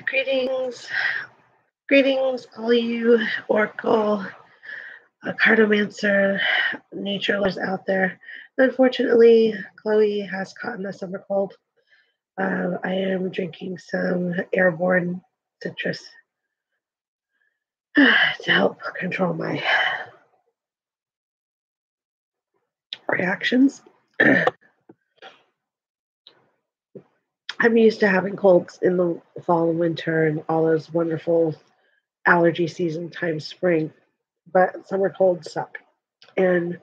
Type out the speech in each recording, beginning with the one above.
Greetings, greetings, all you Oracle, cartomancer, nature lovers out there. Unfortunately, Chloe has caught a summer cold. I am drinking some airborne citrus to help control my reactions. I'm used to having colds in the fall and winter and all those wonderful allergy season times spring, but summer colds suck. And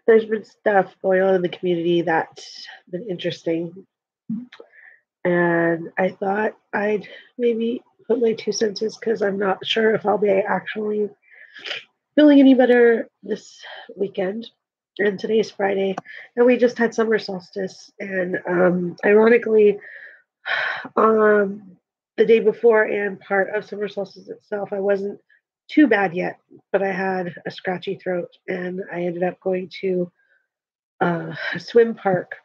there's been stuff going on in the community that's been interesting. And I thought I'd maybe put my 2 cents because I'm not sure if I'll be actually feeling any better this weekend. And today's Friday, and we just had summer solstice. And ironically, the day before and part of summer solstice itself, I wasn't too bad yet, but I had a scratchy throat, and I ended up going to a swim park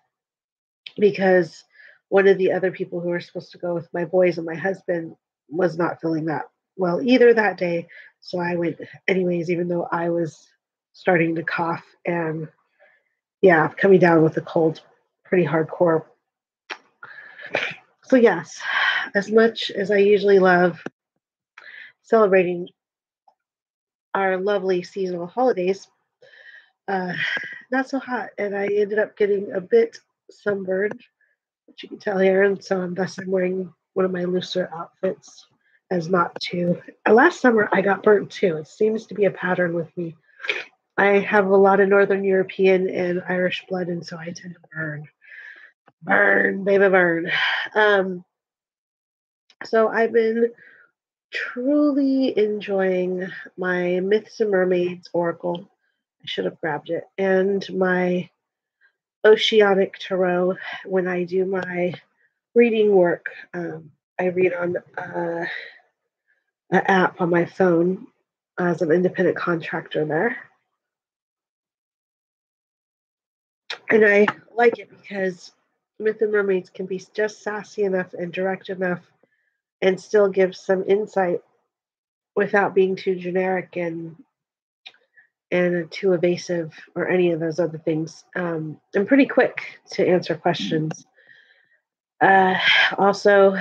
because one of the other people who were supposed to go with my boys and my husband was not feeling that well either that day. So I went anyways, even though I was starting to cough and, yeah, coming down with a cold pretty hardcore. So, yes, as much as I usually love celebrating our lovely seasonal holidays, uh, not so hot. And I ended up getting a bit sunburned, which you can tell here. And so thus I'm wearing one of my looser outfits as not to. Last summer I got burnt too. It seems to be a pattern with me. I have a lot of Northern European and Irish blood, and so I tend to burn, baby, burn. So I've been truly enjoying my Myths and Mermaids Oracle. I should have grabbed it, and my Oceanic Tarot when I do my reading work. I read on an app on my phone as an independent contractor there. And I like it because Myth and Mermaids can be just sassy enough and direct enough and still give some insight without being too generic and too evasive or any of those other things. And pretty quick to answer questions. Also,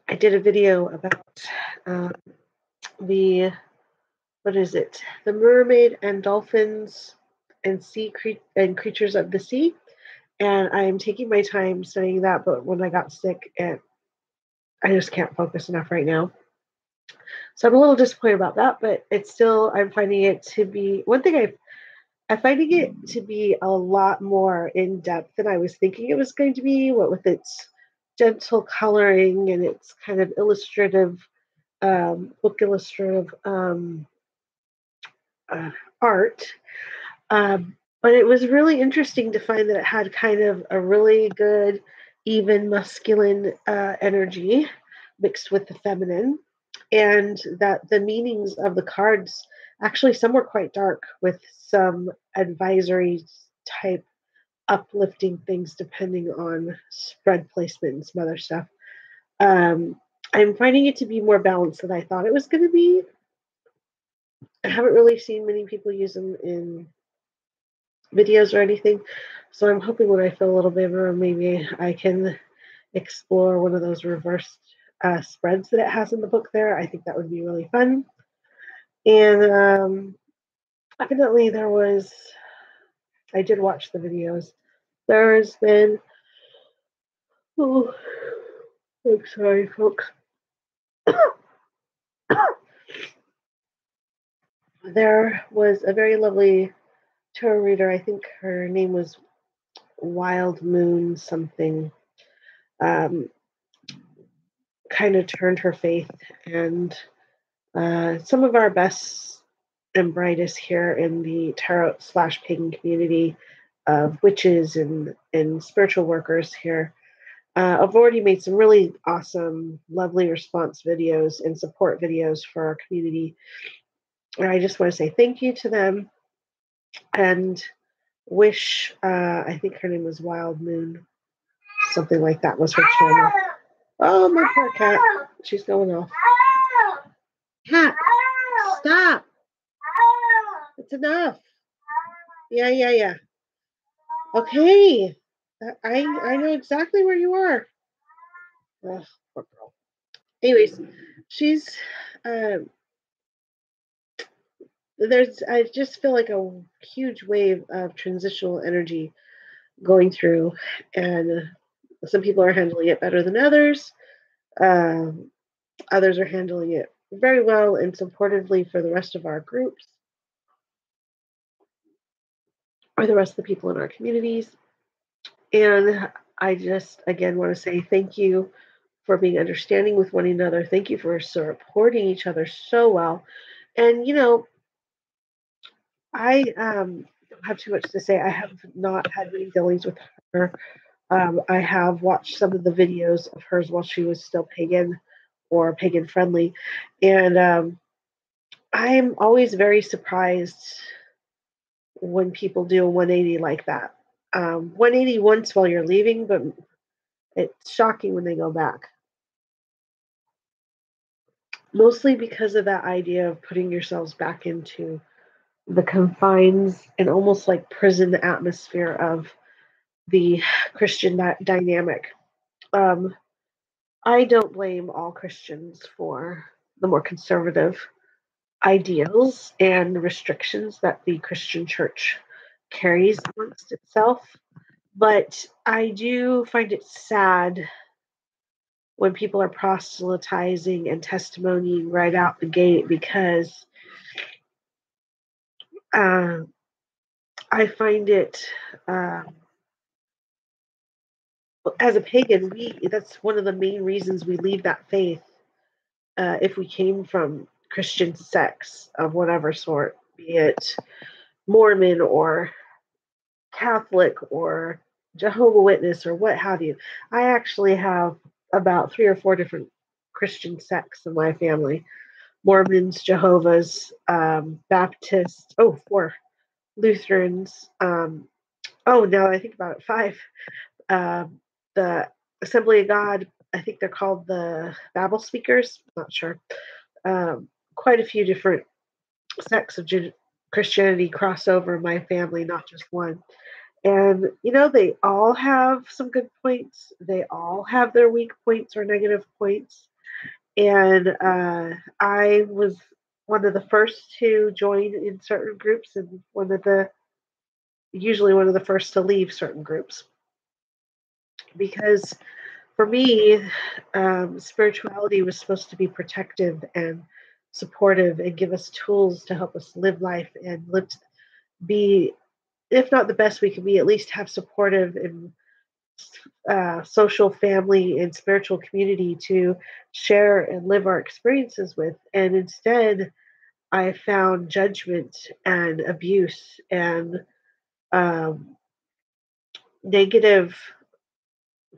I did a video about the mermaid and dolphins and creatures of the sea. And I'm taking my time studying that, but when I got sick, I just can't focus enough right now. So I'm a little disappointed about that, but it's still, I'm finding it to be one thing. I'm finding it to be a lot more in depth than I was thinking it was going to be. What with its gentle coloring and its kind of illustrative, book illustrative art. But it was really interesting to find that it had kind of a really good, even masculine energy mixed with the feminine, and that the meanings of the cards actually some were quite dark with some advisory type uplifting things depending on spread placement and some other stuff. I'm finding it to be more balanced than I thought it was going to be. I haven't really seen many people use them in videos or anything. So I'm hoping when I feel a little bit better, maybe I can explore one of those reversed spreads that it has in the book there. I think that would be really fun. And evidently I did watch the videos. There's been, I'm sorry, folks. There was a very lovely tarot reader. I think her name was Wild Moon something. Kind of turned her faith, and some of our best and brightest here in the tarot / pagan community of witches and spiritual workers here. I've already made some really awesome, lovely response videos and support videos for our community. And I just want to say thank you to them and wish, I think her name was Wild Moon something like that was her trauma. Oh, my poor cat. She's going off. Cat, stop. It's enough. Yeah, yeah, yeah. Okay. I know exactly where you are. Ugh, poor girl. Anyways, she's uh, there's I just feel like a huge wave of transitional energy going through, and some people are handling it better than others. Um, Others are handling it very well and supportively for the rest of our groups or the rest of the people in our communities. And I just again want to say thank you for being understanding with one another. Thank you for supporting each other so well. And I don't have too much to say. I have not had many dealings with her. I have watched some of the videos of hers while she was still pagan or pagan friendly. And I'm always very surprised when people do a 180 like that. 180 once while you're leaving, but it's shocking when they go back. Mostly because of that idea of putting yourselves back into the confines and almost like prison atmosphere of the Christian dynamic. Um, I don't blame all Christians for the more conservative ideals and restrictions that the Christian church carries amongst itself. But I do find it sad when people are proselytizing and testimonying right out the gate because uh, I find it, as a pagan, that's one of the main reasons we leave that faith if we came from Christian sects of whatever sort, be it Mormon or Catholic or Jehovah Witness or what have you. I actually have about 3 or 4 different Christian sects in my family: Mormons, Jehovah's, Baptists. Oh, 4 Lutherans. Oh, now that I think about it, 5. Um, the Assembly of God. I think they're called the Babel Speakers. I'm not sure. Quite a few different sects of Christianity cross over in my family, not just one. And, they all have some good points. They all have their weak points or negative points. And I was one of the first to join in certain groups and usually one of the first to leave certain groups. Because for me, spirituality was supposed to be protective and supportive and give us tools to help us live life and be, if not the best we can be, at least have supportive and social, family, and spiritual community to share and live our experiences with. And instead, I found judgment and abuse and um, negative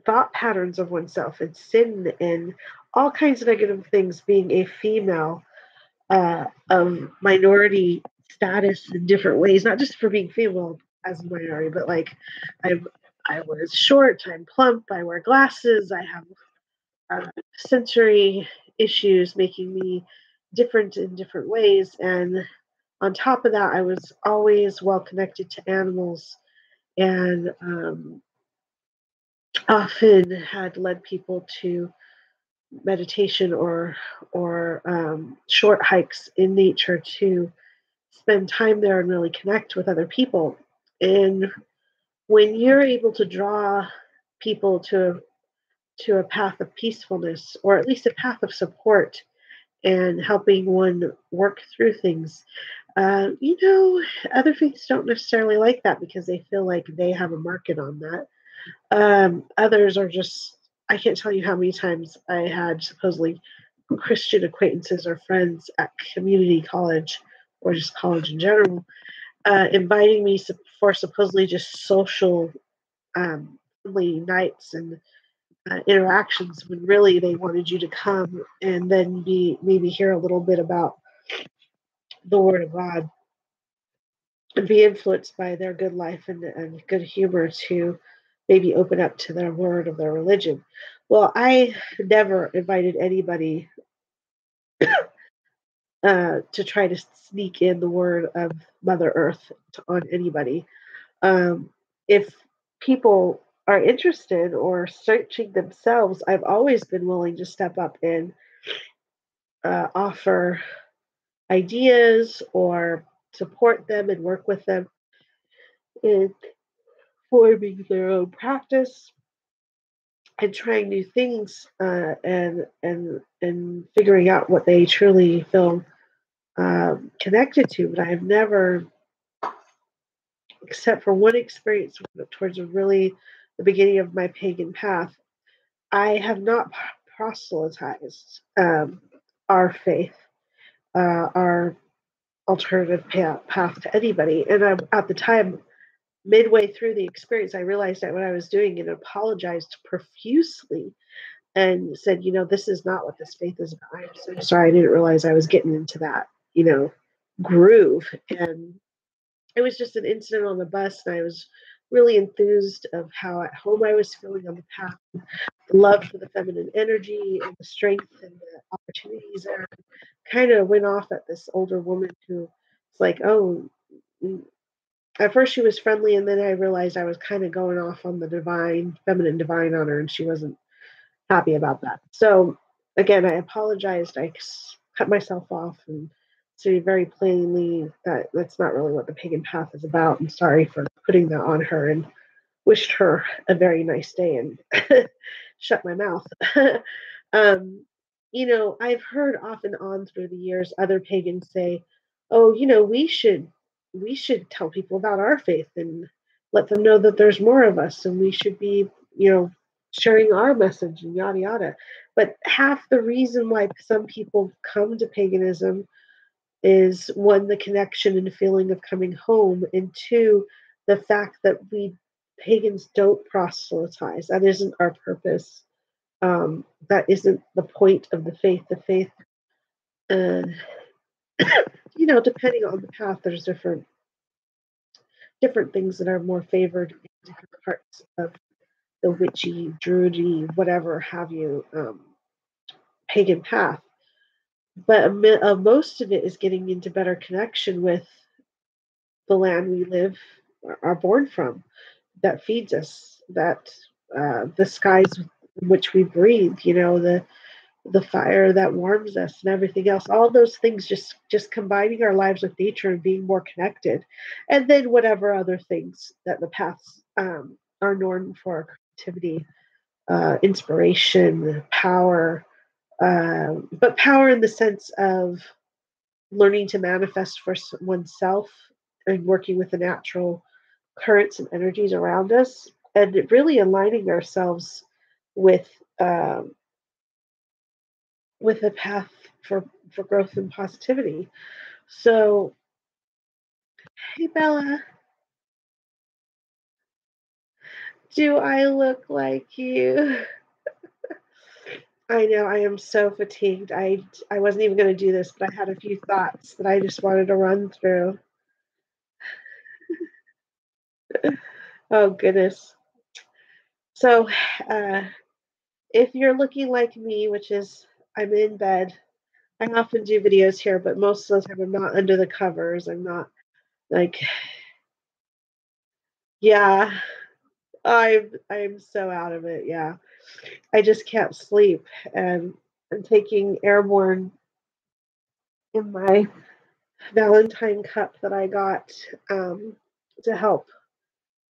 thought patterns of oneself and sin and all kinds of negative things being a female of minority status in different ways, not just for being female as a minority, but like I'm, I was short, I'm plump, I wear glasses, I have sensory issues making me different in different ways. And on top of that, I was always well connected to animals and often had led people to meditation or short hikes in nature to spend time there and really connect with other people. And when you're able to draw people to a path of peacefulness or at least a path of support and helping one work through things, you know, other faiths don't necessarily like that because they feel like they have a market on that. Others are just, I can't tell you how many times I had supposedly Christian acquaintances or friends at community college or just college in general, inviting me for supposedly just social family nights and interactions when really they wanted you to come and then maybe hear a little bit about the Word of God and be influenced by their good life and good humor to maybe open up to their word of their religion. Well, I never invited anybody to try to sneak in the word of Mother Earth on anybody. If people are interested or searching themselves, I've always been willing to step up and offer ideas or support them and work with them in forming their own practice and trying new things and figuring out what they truly feel connected to. But I've never, except for one experience towards a really the beginning of my pagan path, I have not proselytized our faith, our alternative path to anybody. And at the time, midway through the experience, I realized that what I was doing and apologized profusely and said, this is not what this faith is about. I'm so sorry. I didn't realize I was getting into that, groove. And it was just an incident on the bus. And I was really enthused of how at home I was feeling on the path, the love for the feminine energy and the strength and the opportunities there. Kind of went off at this older woman who was like, oh, at first she was friendly. And then I realized I was kind of going off on the divine, feminine divine on her. And she wasn't happy about that. So again, I apologized. I cut myself off and stated very plainly that that's not really what the pagan path is about. I'm sorry for putting that on her and wished her a very nice day and shut my mouth. um, I've heard off and on through the years other pagans say, "Oh, we should tell people about our faith and let them know that there's more of us, and we should be, sharing our message and yada yada." But half the reason why some people come to paganism is one, the connection and feeling of coming home, and two, the fact that we pagans don't proselytize. That isn't our purpose. That isn't the point of the faith. The faith, uh, depending on the path, there's different things that are more favored in different parts of the witchy, druidy, whatever have you, pagan path. But most of it is getting into better connection with the land we live, are born from, that feeds us, that the skies in which we breathe, the fire that warms us and everything else, all those things, just combining our lives with nature and being more connected, and then whatever other things that the paths are known for: creativity, inspiration, power, but power in the sense of learning to manifest for oneself and working with the natural currents and energies around us, and really aligning ourselves with um, with a path for growth and positivity. So, hey Bella, do I look like you? I know I am so fatigued. I wasn't even going to do this, but I had a few thoughts that I just wanted to run through. Oh goodness. So, uh, if you're looking like me, which is I'm in bed, I often do videos here, but most of the time I'm not under the covers. I'm not like, yeah, I'm so out of it. Yeah, I just can't sleep, and I'm taking airborne in my Valentine cup that I got, um, to help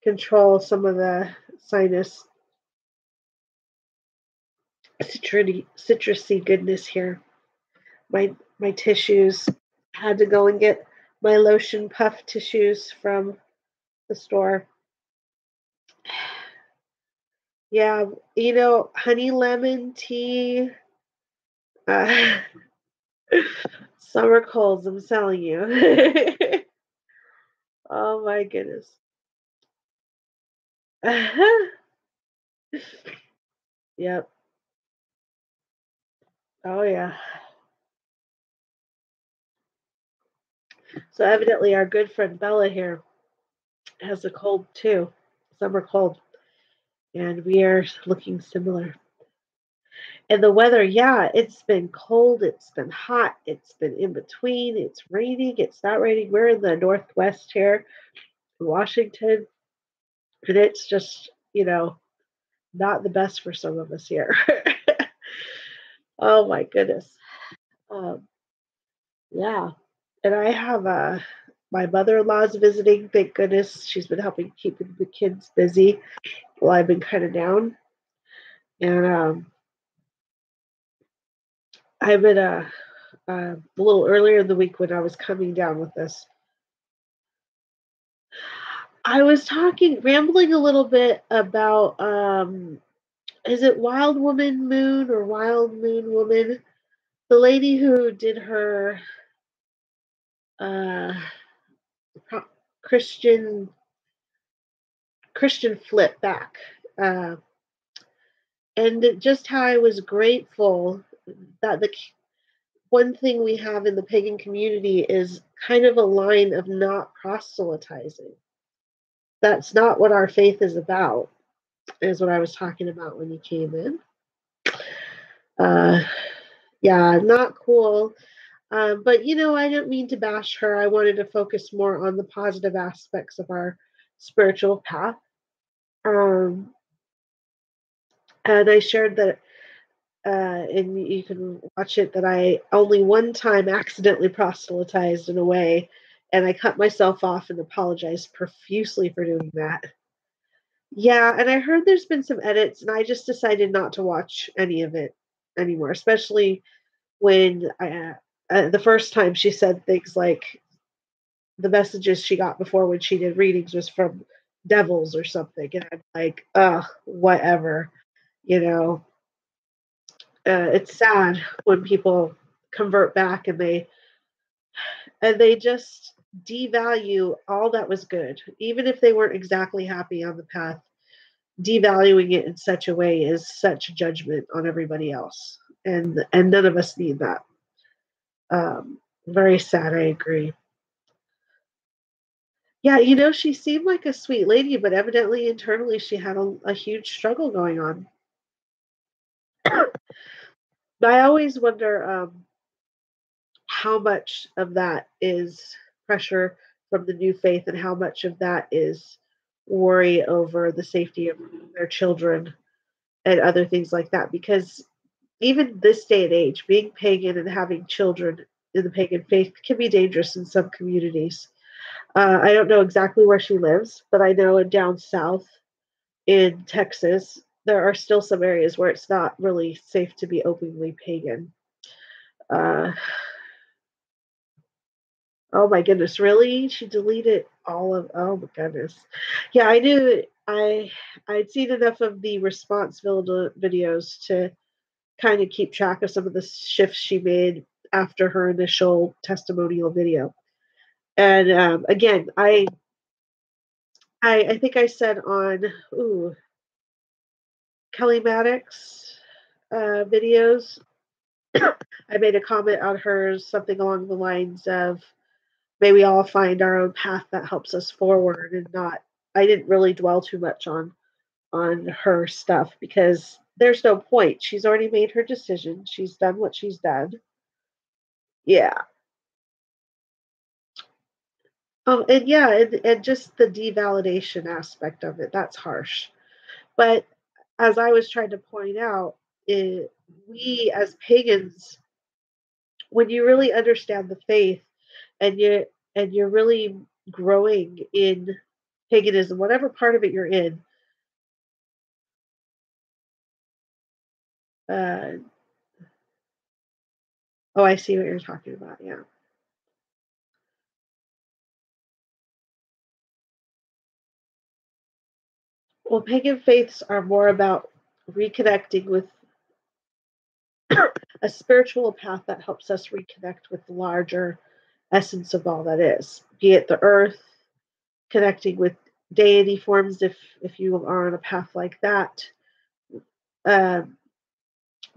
control some of the sinus citrusy goodness here. My tissues, had to go and get my lotion puff tissues from the store. Yeah, honey lemon tea, uh, summer colds, I'm telling you. Oh my goodness. Yep. Oh yeah. So evidently our good friend Bella here has a cold too. Summer cold. and we are looking similar. And the weather, yeah, it's been cold, it's been hot, it's been in between, it's raining, it's not raining. We're in the Northwest here in Washington, and it's just, not the best for some of us here. Oh my goodness. Um, yeah. And I have my mother-in-law's visiting. Thank goodness she's been helping keep the kids busy while I've been kind of down. And I've been a little earlier in the week when I was coming down with this. I was rambling a little bit about is it Wild Woman Moon or Wild Moon Woman? The lady who did her uh, Christian flip back, uh, and just how I was grateful that the one thing we have in the pagan community is kind of a line of not proselytizing. That's not what our faith is about, is what I was talking about when you came in. Uh, yeah, not cool. But I didn't mean to bash her. I wanted to focus more on the positive aspects of our spiritual path. Um, and I shared that, and you can watch it, that I only one time accidentally proselytized in a way, and I cut myself off and apologized profusely for doing that. Yeah, and I heard there's been some edits, and I just decided not to watch any of it anymore, especially when the first time she said things like the messages she got before when she did readings was from devils or something, and I'm like, ugh, whatever, you know. It's sad when people convert back and they just devalue all that was good, even if they weren't exactly happy on the path. Devaluing it in such a way is such a judgment on everybody else, and none of us need that. Very sad. I agree. Yeah, she seemed like a sweet lady, but evidently internally she had a huge struggle going on. I always wonder how much of that is pressure from the new faith and how much of that is worry over the safety of their children and other things like that. Because even this day and age, being pagan and having children in the pagan faith can be dangerous in some communities. I don't know exactly where she lives, but I know down south in Texas, there are still some areas where it's not really safe to be openly pagan. Uh, oh my goodness, really? She deleted all of. Oh my goodness. Yeah, I knew. I'd seen enough of the response videos to kind of keep track of some of the shifts she made after her initial testimonial video. And again, I think I said on Kelly Maddox videos, I made a comment on hers, something along the lines of, may we all find our own path that helps us forward, and not. I didn't really dwell too much on her stuff because there's no point. She's already made her decision. She's done what she's done. Yeah. And yeah, and just the devalidation aspect of it, that's harsh. But as I was trying to point out, we as pagans, when you really understand the faith and you're really growing in paganism, whatever part of it you're in, uh, oh, I see what you're talking about. Yeah. Well, pagan faiths are more about reconnecting with a spiritual path that helps us reconnect with the larger essence of all that is, be it the earth, connecting with deity forms if you are on a path like that. Um,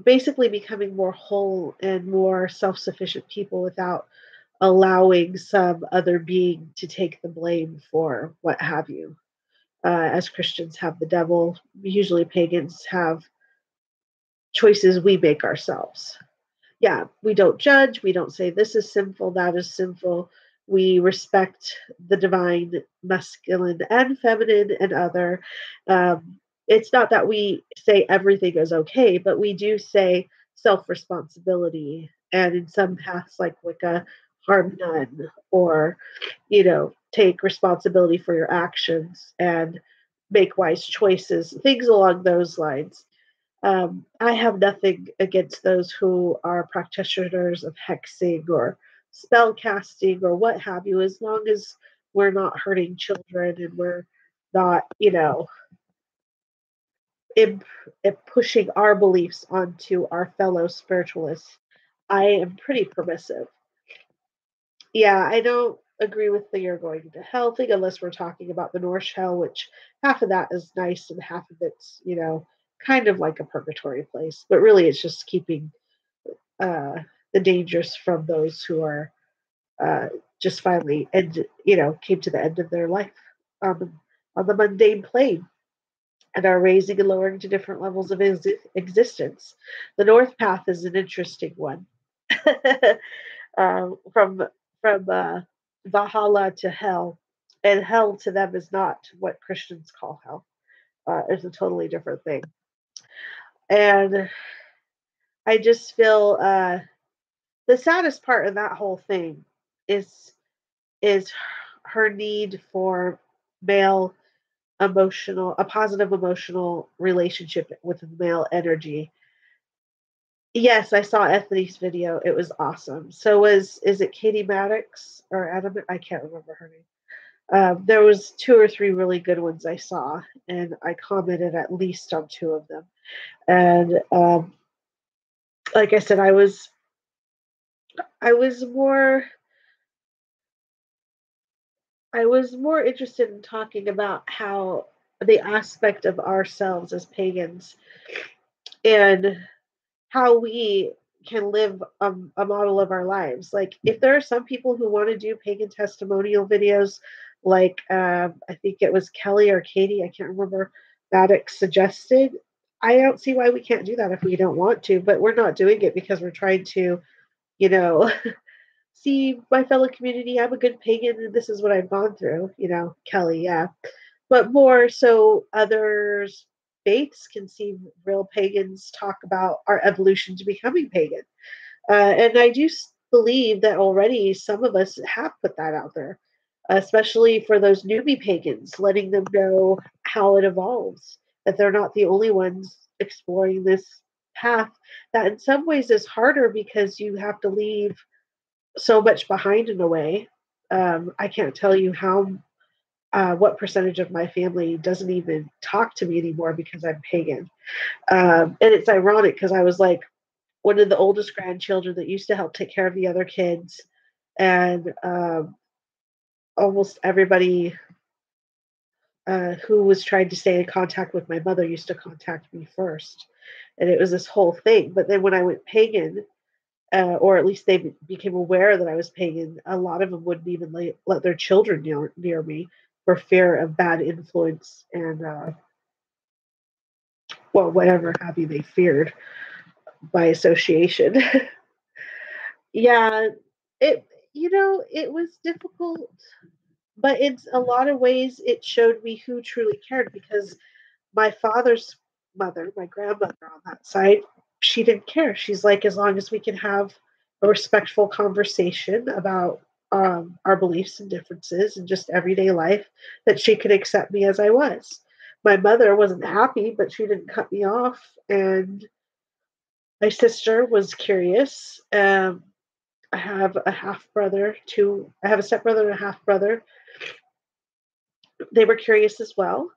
Basically becoming more whole and more self-sufficient people without allowing some other being to take the blame for what have you. as Christians have the devil. Usually pagans have choices we make ourselves. Yeah, we don't judge. We don't say this is sinful, that is sinful. We respect the divine, masculine and feminine and other. Um, it's not that we say everything is okay, but we do say self responsibility. And in some paths like Wicca, harm none, or, take responsibility for your actions and make wise choices, things along those lines. I have nothing against those who are practitioners of hexing or spell casting or what have you, as long as we're not hurting children and we're not, imp- pushing our beliefs onto our fellow spiritualists. I am pretty permissive. Yeah, I don't agree with the you're going to hell thing unless we're talking about the Norse hell, which half of that is nice and half of it's, kind of like a purgatory place. But really, it's just keeping uh, the dangers from those who are uh, just finally came to the end of their life on the mundane plane and are raising and lowering to different levels of existence. The North Path is an interesting one. From Valhalla to hell, and hell to them is not what Christians call hell. It's a totally different thing, and I just feel the saddest part of that whole thing is is her need for male a positive emotional relationship with male energy. Yes, I saw Ethony's video. It was awesome. So is it Katie Maddox or Adam? I can't remember her name. There was two or three really good ones I saw, and I commented at least on two of them. And like I said, I was more I was more interested in talking about how the aspect of ourselves as pagans and how we can live a model of our lives. Like, if there are some people who want to do pagan testimonial videos, like I think it was Kelly or Katie, I can't remember, Maddox suggested. I don't see why we can't do that if we don't want to, but we're not doing it because we're trying to, you know, see my fellow community. I'm a good pagan and this is what I've gone through, Kelly, yeah. But more so, others faiths can see real pagans talk about our evolution to becoming pagan. And I do believe that already some of us have put that out there, especially for those newbie pagans, letting them know how it evolves, that they're not the only ones exploring this path that in some ways is harder because you have to leave so much behind in a way. I can't tell you what percentage of my family doesn't even talk to me anymore because I'm pagan. And it's ironic because I was like one of the oldest grandchildren that used to help take care of the other kids. And almost everybody who was trying to stay in contact with my mother used to contact me first. And it was this whole thing. But then when I went pagan, or at least they became aware that I was pagan, a lot of them wouldn't even let their children near me for fear of bad influence and, well, whatever have you they feared by association. Yeah, it it was difficult, but in a lot of ways it showed me who truly cared because my father's mother, my grandmother on that side, she didn't care. She's like, as long as we can have a respectful conversation about our beliefs and differences and just everyday life, that she could accept me as I was. My mother wasn't happy, but she didn't cut me off. And my sister was curious. I have a half brother, I have a stepbrother and a half brother. They were curious as well.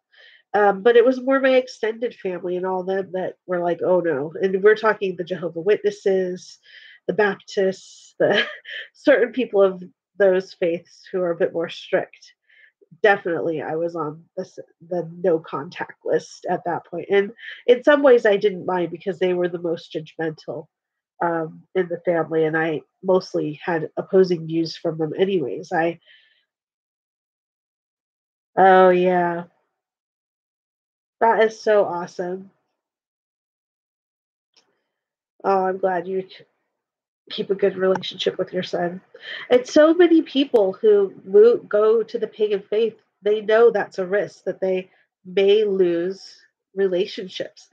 But it was more my extended family and all them that were like, oh no. And we're talking the Jehovah Witnesses, the Baptists, the certain people of those faiths who are a bit more strict. Definitely, I was on the no contact list at that point. And in some ways, I didn't mind because they were the most judgmental in the family. And I mostly had opposing views from them, anyways. Oh, yeah. That is so awesome. Oh, I'm glad you keep a good relationship with your son. And so many people who go to the pagan faith, they know that's a risk that they may lose relationships.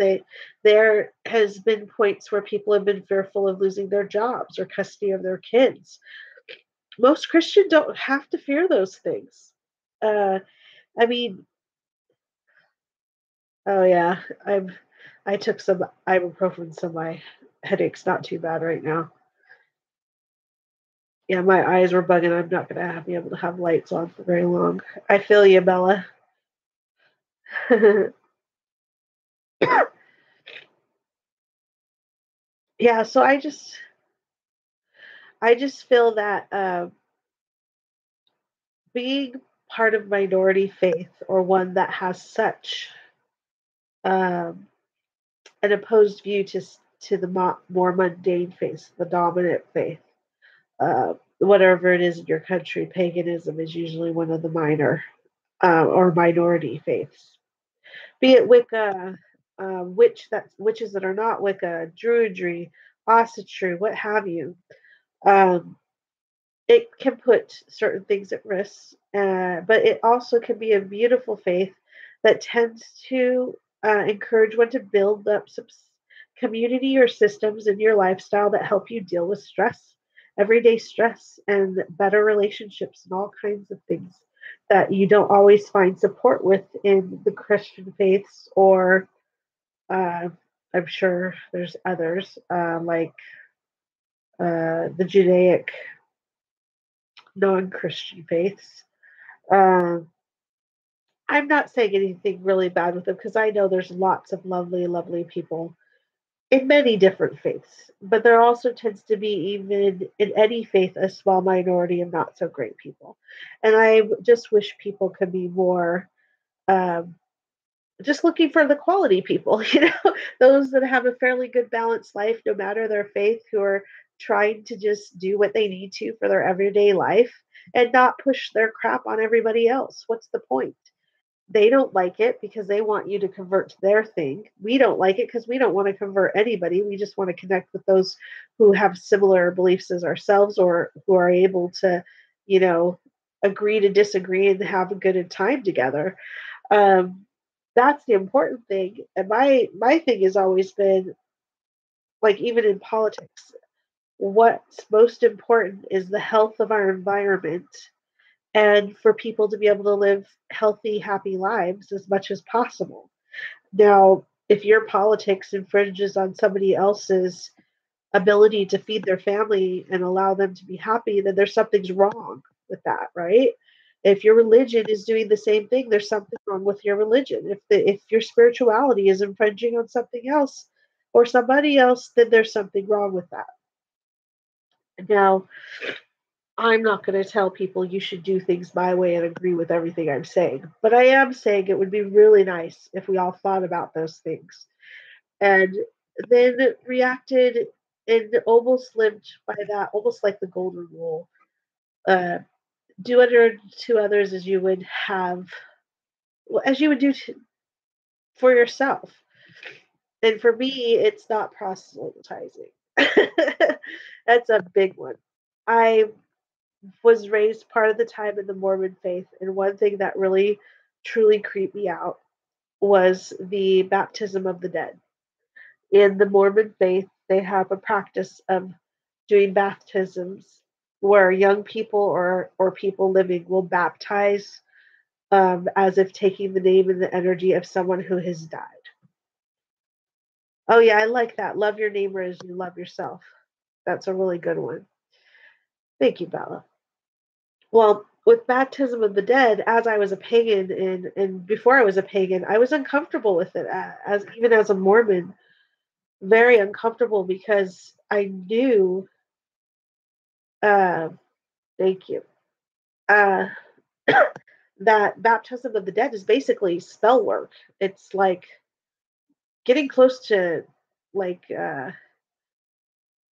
There has been points where people have been fearful of losing their jobs or custody of their kids. Most Christians don't have to fear those things. Uh, I mean, oh yeah, I took some ibuprofen, so my headache's not too bad right now. Yeah, my eyes were bugging. I'm not gonna be able to have lights on for very long. I feel you, Bella. Yeah, so I just feel that being part of minority faith or one that has such um, an opposed view to the more mundane faith, the dominant faith, whatever it is in your country, paganism is usually one of the minor or minority faiths. Be it Wicca, witches that are not Wicca, Druidry, Ossetry, what have you. Um, it can put certain things at risk, but it also can be a beautiful faith that tends to encourage one to build up some community or systems in your lifestyle that help you deal with stress, everyday stress, and better relationships and all kinds of things that you don't always find support with in the Christian faiths or uh, I'm sure there's others like the Judaic non-Christian faiths. Um, I'm not saying anything really bad with them because I know there's lots of lovely, lovely people in many different faiths, but there also tends to be, even in any faith, a small minority of not so great people. And I just wish people could be more um, just looking for the quality people, those that have a fairly good balanced life, no matter their faith, who are trying to just do what they need to for their everyday life and not push their crap on everybody else. What's the point? They don't like it because they want you to convert to their thing. We don't like it because we don't want to convert anybody. We just want to connect with those who have similar beliefs as ourselves or who are able to, you know, agree to disagree and have a good time together. Um, that's the important thing. And my thing has always been like even in politics, what's most important is the health of our environment and for people to be able to live healthy, happy lives as much as possible. Now, if your politics infringes on somebody else's ability to feed their family and allow them to be happy, then there's something's wrong with that, right? If your religion is doing the same thing, there's something wrong with your religion. If your spirituality is infringing on something else or somebody else, then there's something wrong with that. Now, I'm not going to tell people you should do things my way and agree with everything I'm saying, but I am saying it would be really nice if we all thought about those things and then reacted and almost lived by that, almost like the golden rule. Uh, do unto to others as you would have, well, as you would do for yourself. And for me, it's not proselytizing. That's a big one. I was raised part of the time in the Mormon faith, and one thing that really truly creeped me out was the baptism of the dead. In the Mormon faith, they have a practice of doing baptisms where young people or people living will baptize as if taking the name and the energy of someone who has died. Oh yeah, I like that. Love your neighbor as you love yourself. That's a really good one. Thank you, Bella. Well, with baptism of the dead, as I was a pagan and before I was a pagan, I was uncomfortable with it as even as a Mormon, very uncomfortable because I knew. Uh, thank you. Uh, that baptism of the dead is basically spell work. It's like getting close to like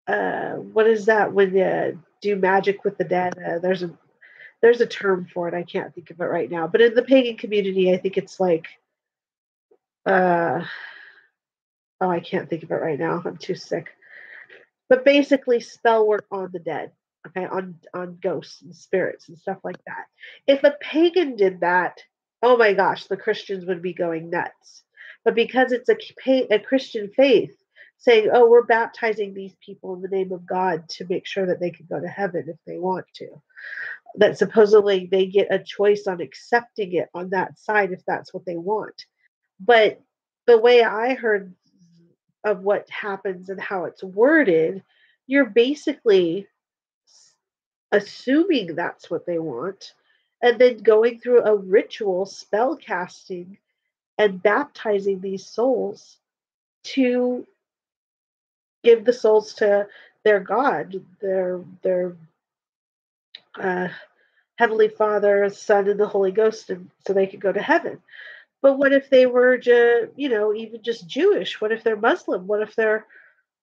what is that when you do magic with the dead? There's a term for it. I can't think of it right now. But in the pagan community, I think it's like uh, oh, I can't think of it right now. I'm too sick. But basically, spell work on the dead, okay, on ghosts and spirits and stuff like that. If a pagan did that, oh my gosh, the Christians would be going nuts. But because it's a Christian faith saying, oh, we're baptizing these people in the name of God to make sure that they can go to heaven if they want to, that supposedly they get a choice on accepting it on that side if that's what they want. But the way I heard of what happens and how it's worded, you're basically assuming that's what they want and then going through a ritual spell casting and baptizing these souls to give the souls to their God, their uh, Heavenly Father, Son, and the Holy Ghost, and so they could go to heaven. But what if they were just, even just Jewish? What if they're Muslim? What if they're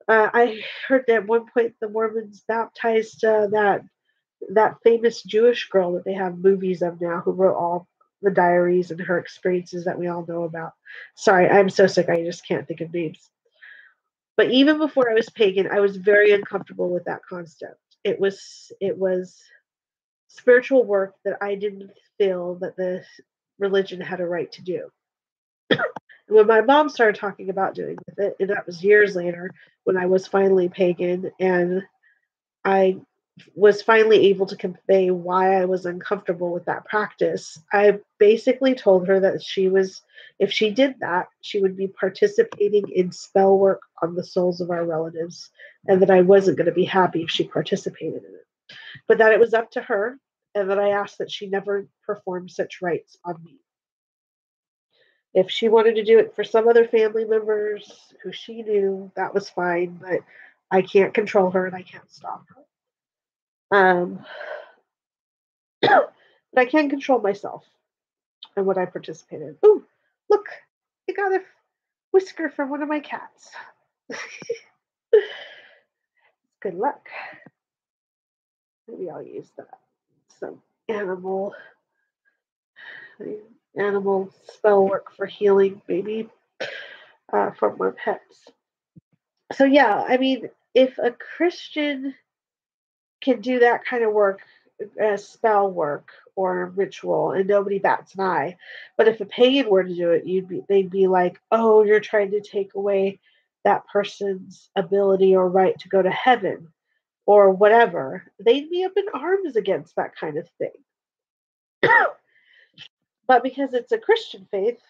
I heard that at one point the Mormons baptized that famous Jewish girl that they have movies of now, who wrote all the diaries and her experiences that we all know about. Sorry, I'm so sick. I just can't think of names. But even before I was pagan, I was very uncomfortable with that concept. It was spiritual work that I didn't feel that the religion had a right to do. When my mom started talking about doing with it, and that was years later when I was finally pagan and I was finally able to convey why I was uncomfortable with that practice. I basically told her that if she did that, she would be participating in spell work on the souls of our relatives, and that I wasn't going to be happy if she participated in it. But that it was up to her, and that I asked that she never perform such rites on me. If she wanted to do it for some other family members who she knew, that was fine, but I can't control her and I can't stop her. But I can control myself and what I participate in. Ooh, look, I got a whisker from one of my cats. Good luck. Maybe I'll use that. Some animal spell work for healing, maybe from my pets. So yeah, I mean, if a Christian can do that kind of work as spell work or ritual and nobody bats an eye. But if a pagan were to do it, they'd be like, oh, you're trying to take away that person's ability or right to go to heaven or whatever. They'd be up in arms against that kind of thing. But because it's a Christian faith,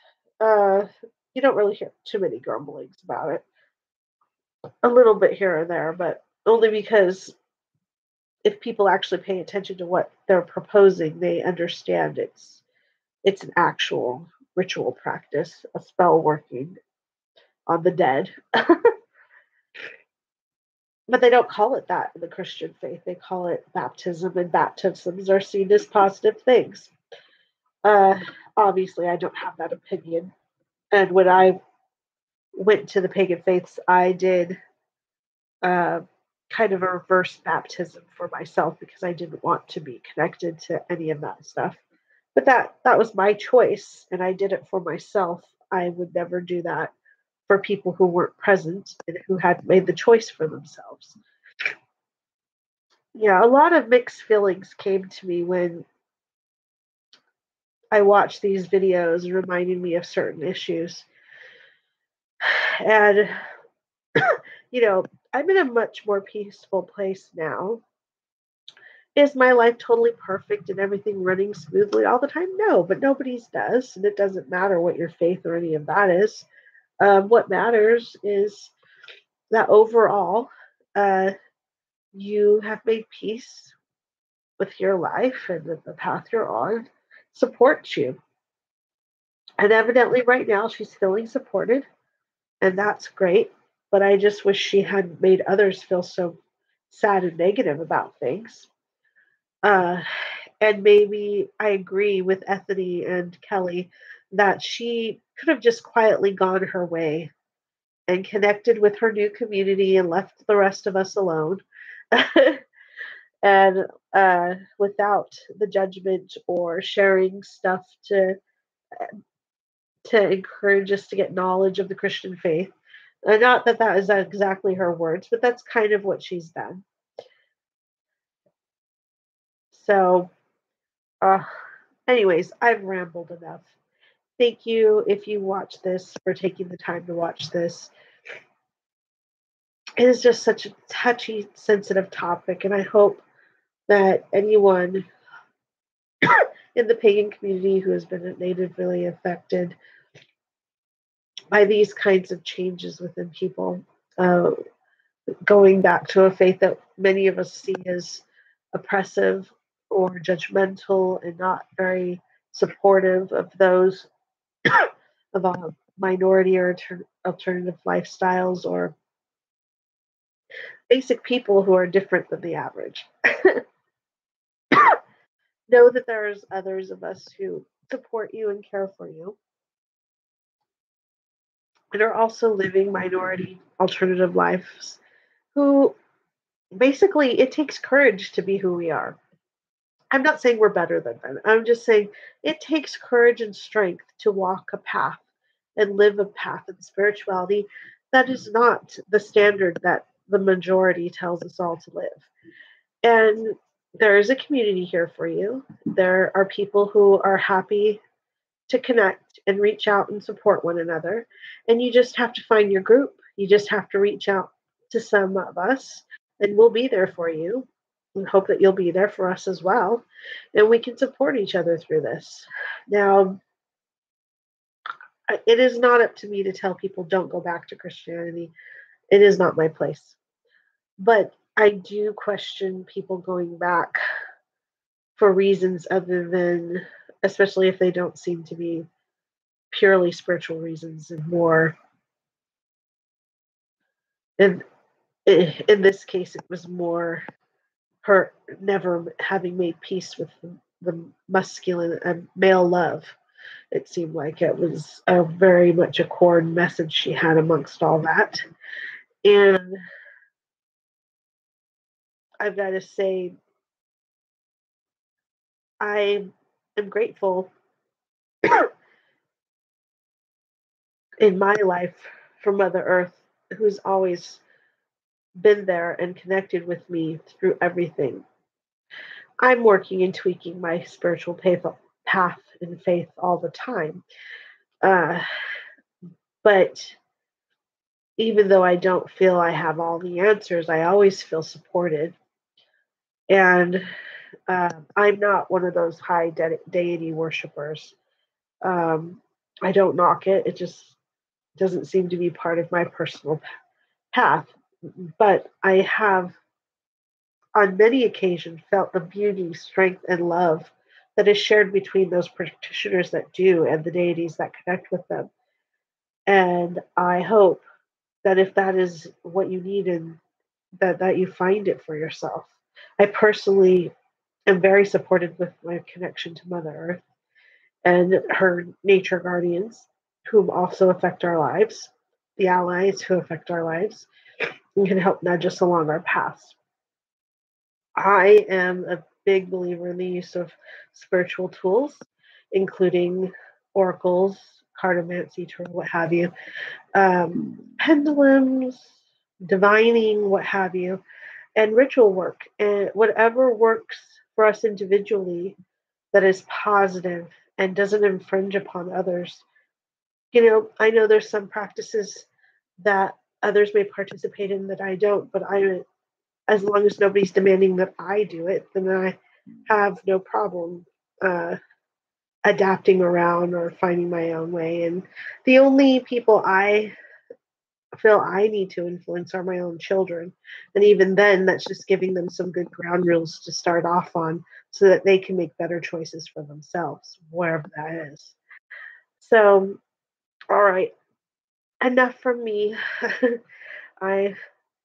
uh, you don't really hear too many grumblings about it. A little bit here and there, but only because if people actually pay attention to what they're proposing, they understand it's an actual ritual practice, a spell working on the dead. But they don't call it that in the Christian faith. They call it baptism, and baptisms are seen as positive things. Uh, Obviously, I don't have that opinion. And when I went to the pagan faiths, I did uh, kind of a reverse baptism for myself because I didn't want to be connected to any of that stuff. But that was my choice, and I did it for myself. I would never do that for people who weren't present and who had made the choice for themselves. Yeah, a lot of mixed feelings came to me when I watched these videos reminding me of certain issues. And, I'm in a much more peaceful place now. Is my life totally perfect and everything running smoothly all the time? No, but nobody's does. And it doesn't matter what your faith or any of that is. What matters is that overall, uh, you have made peace with your life and that the path you're on supports you. And evidently, right now, she's feeling supported, and that's great. But I just wish she hadn't made others feel so sad and negative about things. Uh, and maybe I agree with Ethany and Kelly that she could have just quietly gone her way and connected with her new community and left the rest of us alone. And without the judgment or sharing stuff to encourage us to get knowledge of the Christian faith. Not that that is exactly her words, but that's kind of what she's done. So, uh, anyways, I've rambled enough. Thank you if you watch this for taking the time to watch this. It is just such a touchy, sensitive topic, and I hope that anyone in the pagan community who has been natively affected by these kinds of changes within people, uh, going back to a faith that many of us see as oppressive or judgmental and not very supportive of those of minority or alternative lifestyles or basic people who are different than the average. Know that there's others of us who support you and care for you and are also living minority alternative lives who basically it takes courage to be who we are. I'm not saying we're better than them. I'm just saying it takes courage and strength to walk a path and live a path in spirituality that is not the standard that the majority tells us all to live. And there is a community here for you. There are people who are happy to connect and reach out and support one another. And you just have to find your group. You just have to reach out to some of us, and we'll be there for you and hope that you'll be there for us as well. And we can support each other through this. Now, it is not up to me to tell people don't go back to Christianity. It is not my place. But I do question people going back for reasons other than, especially if they don't seem to be purely spiritual reasons and more. In, in this case, it was more her never having made peace with the masculine and male love. It seemed like it was a very much a core message she had amongst all that. And I've got to say, I am grateful in my life for Mother Earth, who's always been there and connected with me through everything. I'm working and tweaking my spiritual path and faith all the time. Uh, but even though I don't feel I have all the answers, I always feel supported. And I'm not one of those high deity worshippers. I don't knock it. It just doesn't seem to be part of my personal path. But I have, on many occasions, felt the beauty, strength, and love that is shared between those practitioners that do and the deities that connect with them. And I hope that if that is what you need and that you find it for yourself. I personally am very supported with my connection to Mother Earth and her nature guardians, whom also affect our lives, the allies who affect our lives, and can help nudge us along our paths. I am a big believer in the use of spiritual tools, including oracles, cartomancy, tarot, what have you, pendulums, divining, what have you, and ritual work, and whatever works for us individually that is positive and doesn't infringe upon others. I know there's some practices that others may participate in that I don't, but as long as nobody's demanding that I do it, then I have no problem adapting around or finding my own way. And the only people I feel I need to influence are my own children. And even then, that's just giving them some good ground rules to start off on so that they can make better choices for themselves, wherever that is. So, all right, enough from me. I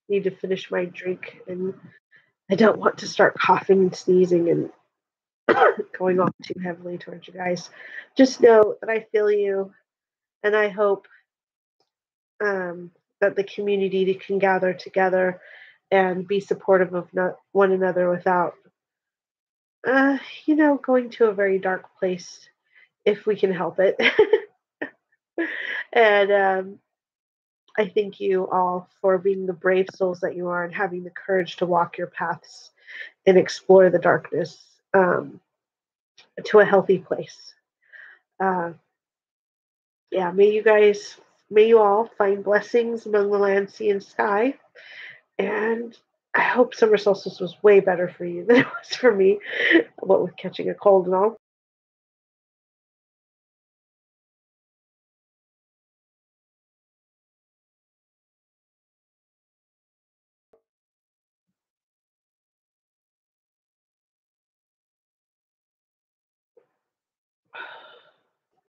need to finish my drink and I don't want to start coughing and sneezing and going on too heavily towards you guys. Just know that I feel you and I hope that the community can gather together and be supportive of one another without, going to a very dark place if we can help it. And I thank you all for being the brave souls that you are and having the courage to walk your paths and explore the darkness to a healthy place. Uh, yeah, may you all find blessings among the land, sea, and sky. And I hope summer solstice was way better for you than it was for me, what with catching a cold and all.